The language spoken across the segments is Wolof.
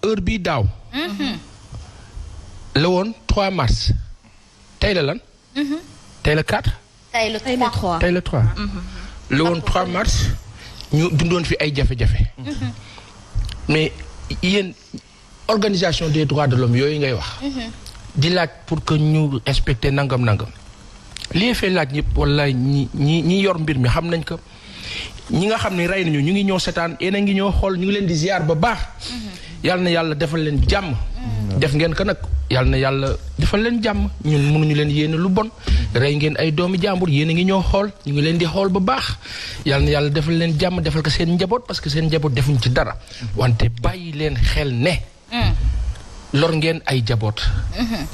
heure bii daaw. la woon 3 mars. tey la lan. tey la 4. tey le 3 tey le 3. la woon 3 mars ñu dundoon fi ay jafe-jafe. mais yéen organisation des droits de l'homme yooyu ngay wax. di laaj pour que ñu respecter nangam. li fee laaj ñëpp wala ñi yor mbir mi xam nañ ko ñi nga xam ne rey nañu ñu ngi ñëw setaan yéen a ngi ñëw xool ñu ngi leen di ziar ba baax. yàlla na yàlla defal leen jàmm. def ngeen ko nag yàlla na yàlla defal leen jàmm ñun mënuñu leen yéene lu bon. rey ngeen ay doomi jàmbur yéen a ngi ñëw xool ñu ngi leen di xool ba baax yàlla na yàlla defal leen jàmm defal ko seen njaboot parce que seen njaboot defuñ ci dara. wante bàyyi leen xel ne. lor ngeen ay jaboot.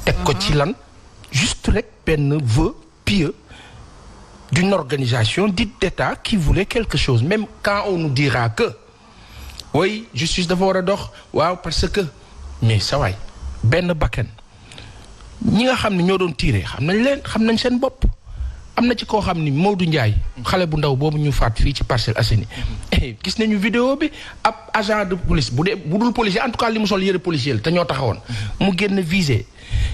teg ko ci lan juste rek benn vœu pieux d'une organisation dite d'État qui voulait quelque chose même quand on nous dira que oui justice dafa war a dox waaw parce que mais sa waay benn bakkan ñi nga xam ne ñoo doon tiire xam nañ seen bopp am na ci koo xam ni Maodo Ndiaye xale bu ndaw boobu ñu faat fii ci Parcelles Assainies gis nañu vidéo bi ab agent de police bu dul policier en tout cas li mu sol yëre policier la te ñoo taxawoon mu génn visé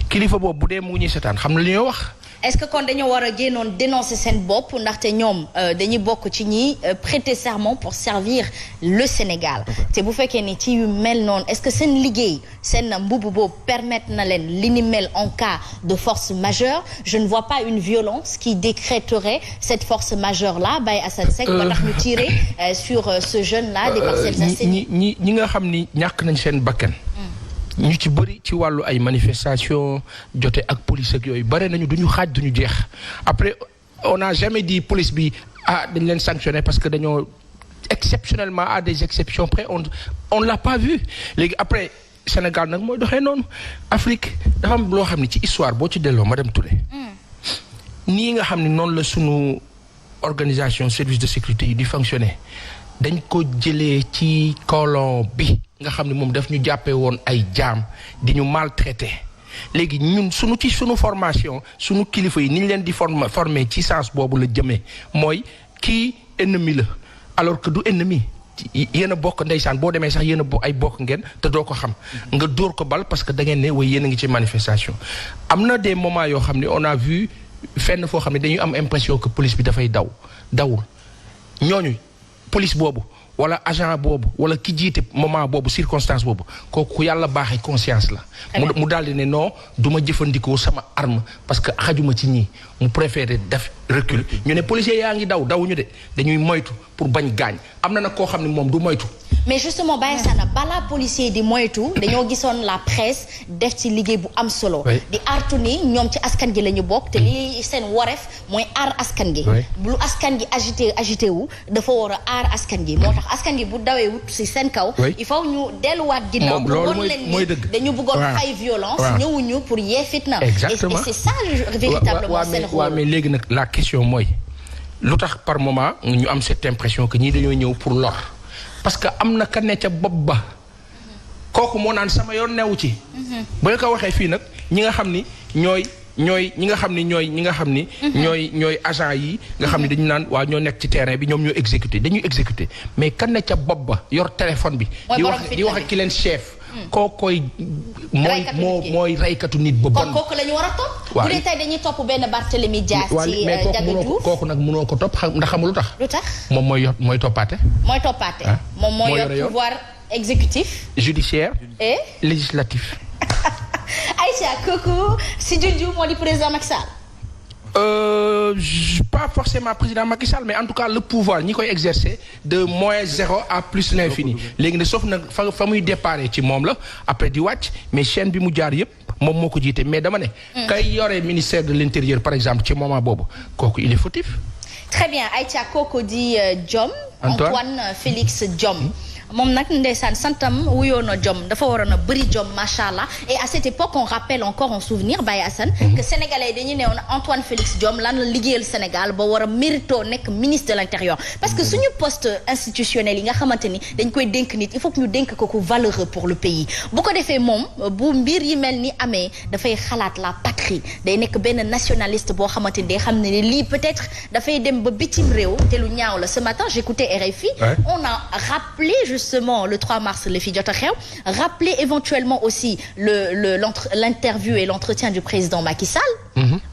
kilifa boobu bu dee mu ngi ñuy seetaan xam na li ñoo wax. est-ce que kon dañoo war a génnoon dénoncer seen bopp ndaxte ñoom dañuy bokk ci ñi prêter serment pour servir le Sénégal te bu fekkee ni ci yu mel noonu est-ce que seen liggéey seen mbubb boobu permettre na leen li ni mel en cas de force majeure je ne vois pas une violence qui décréterait cette force majeure là Baye Assane Seck ba tax ñu tirer sur ce jeune là des Parcelles Assainies ñi nga xam ni ñàkk nañ seen bakkan ñu ci bëri ci wàllu ay manifestation jote ak police ak yooyu bare nañu duñu xaaj duñu jeex après on n'a jamais dit police bi dañ leen sanctionner parce que dañoo exceptionnellement à des exceptions près on l'a pas vu léegi après Sénégal nag mooy doxee noonu Afrique dafa am loo xam ne ci histoire boo ci delloo Madame Touré nii nga xam ne noonu la sunu organisation service de sécurité yi di fonctionner dañ ko jëlee ci colon bi nga xam ne moom daf ñu jàppee woon ay jaam di ñu maltraité léegi ñun sunu formation sunu kilifa yi ni ñu leen di former ci sens boobu la jëmee mooy kii ennemi la alors que du ennemi yéen a bokk ndeysaan boo demee sax yéen a ay bokk ngeen te doo ko xam nga dóor ko bal parce que da ngeen ne way yéen a ngi ci manifestation am na des moments yoo xam ne on a vu fenn foo xam ne dañuy am impression que police bi dafay dawul ñooñu police boobu wala agent boobu wala ki jiite moment boobu circonstance boobu kooku yàlla baaxee conscience la mu daal di ne non du ma jëfandikoo sama arme parce que xajuma ci ñii mu préféré def recul ñu ne policier yaa ngi dawuñu de dañuy moytu pour bañ gaañ am na nag koo xam ne moom du moytu. mais justement Baye Sana balaa policier di moytu dañoo gisoon la presse def ci liggéey bu am solo. di artu ni ñoom ci askan gi la ñu bokk te li seen wareef mooy aar askan gi. lu askan gi agité wu dafa war a aar askan gi moo tax askan gi bu dawee wut si seen kaw. il faut ñu delluwaat ginnaaw. pour won leen ni dañu bëggoon fay violence. ñëwuñu pour yee fitna. exactement et c'est ça véritablement seen rôle. mais léegi nag la question mooy lu tax par moment ñu am cette impression que ñii dañoo ñëw pour lor. parce que am na ka ne ca bopp ba kooku moo naan sama yoon newu ci. bu ñu ko waxee fii nag ñi nga xam ni ñooy agent yi nga xam ni dañu naan waa ñoo nekk ci terrain bi ñoom ñoo dañuy exécuter mais ka ne ca bopp ba yor téléphone bi. di wax ak ki leen chef. kookoy mooy raykatu nit ba bon. kon kooku la ñu war a topp. bu dee tey dañuy topp benn Barthélémy Dias ci Ndiaga Diouf kooku nag mënoo ko topp ndax xamul lu tax. lu tax moom mooy toppaate. mooy toppaate. moom mooy yor pouvoir exécutif. judiciaire. et législatif. Aïcha kooku si junju moo di président Macky Sall. Pas forcément président Macky Sall mais en tout cas le pouvoir ñi koy exercer de -0 à plus l'infini léegi ne sauf nag fa muy déparé ci moom la après di wàcc mais chaîne bi mu jaar yëpp moom moo ko jiite mais dama ne kay yore ministère de l'intérieur par exemple ci moment boobu kooku il est fautif. Très bien Aïcha kooku di Diome Antoine Félix Diome moom nag ndeysaan santam wuyoo na Diome dafa waroon a bëri Diome macha allah et à cette époque on rappelle encore en souvenir Baye Assane que sénégalais dañuy ne woon Antoine Félix Diome lan la liggéeyal Sénégal ba war a mérito nekk ministre de l'intérieur parce que suñu poste institutionnel yi nga xamante ni dañ koy dénk nit il faut que ñu dénk ko ku valeureux pour le pays bu ko defee moom bu mbir yi mel ni amee dafay xalaat la patrie day nekk benn nationaliste boo xamante ni day xam ne lii peut-être dafay dem ba bitim réew te lu ñaaw la ce matin j'écoutais RFI on a rappelé justement le 3 mars le fi jot a xew rappeler éventuellement aussi l'interview et l'entretien du président Macky Sall.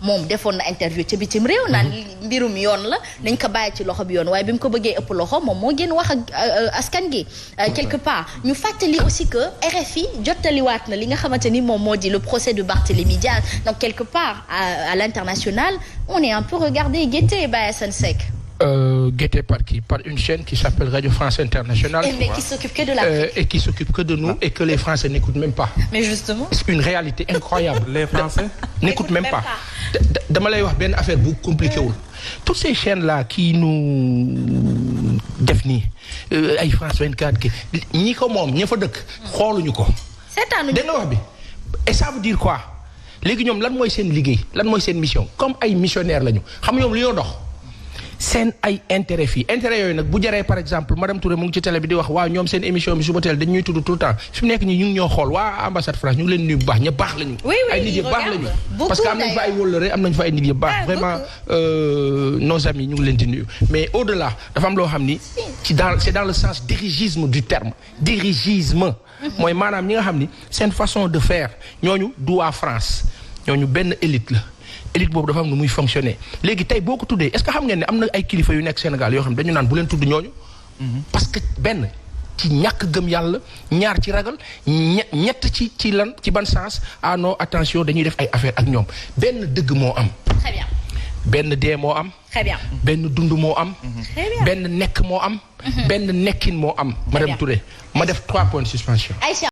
moom defoon na interview ci bitim réew naan mbirum yoon la nañ ko bàyyi ci loxo bi yoon waaye bi mu ko bëggee ëpp loxo moom moo gën wax ak askan gi quelque part ñu fàttali aussi que RFI jottaliwaat na li nga xamante ni moom moo di le procès de Barthélémy Diaz donc quelque part à l'international on est un peu regardé guetté Baye Assane Seck. Guetté par qui? Par une chaîne qui s'appelle Radio France Internationale. Mais qui s'occupe que de l'Afrique. Et qui s'occupe que de nous et que les Français n'écoutent même pas. Mais justement. C'est une réalité incroyable. Les Français n'écoutent même pas. Dama lay wax benn affaire bu compliqué wul. Toutes ces chaînes-là qui nous def nii ay France 24 ki ñi ko moom ña fa dëkk xooluñu ko. seetaanuñu dégg nga wax bi et ça veut dire quoi léegi ñoom lan mooy seen liggéey lan mooy seen mission comme ay missionnaires lañu xam ñoom li ñoo dox. seen ay intérêt fii intérêt yooyu nag bu jaree par exemple madame Touré mu ngi ci télé bi di wax waaw ñoom seen émission bi suba teel dañ ñuy tudd tout le temps fi mu nekk nii ñu ngi ñoo xool waa ambassade France ñu ngi leen nuyu bu baax ña baax lañu. ay nit yu baax lañu. parce que am nañ fa ay wóllëre am nañ fa ay nit yu baax. vraiment nos amis ñu ngi leen di nuyu. mais au delà dafa am loo xam ni c'est dans le sens dirigisme du terme dirigisme. mooy maanaam ñi nga xam ni seen façon de faire ñooñu du waa France ñooñu benn élite la. élite boobu dafa am nu muy fonctionner léegi tey boo ko tuddee est-ce que xam ngeen ne am na ay kilifa yu nekk Sénégal yoo xam ne dañu naan bu leen tudd ñooñu. parce que benn ci ñàkk gëm yàlla ñaar ci ragal ñett ci lan ci ban sens ah non attention dañuy def ay affaire ak ñoom benn dëgg moo am. Très bien. benn dee moo am. Très bien. benn dund moo am. Très bien. benn nekk moo am. benn nekkin moo am. madame Touré ma def 3 points de suspension.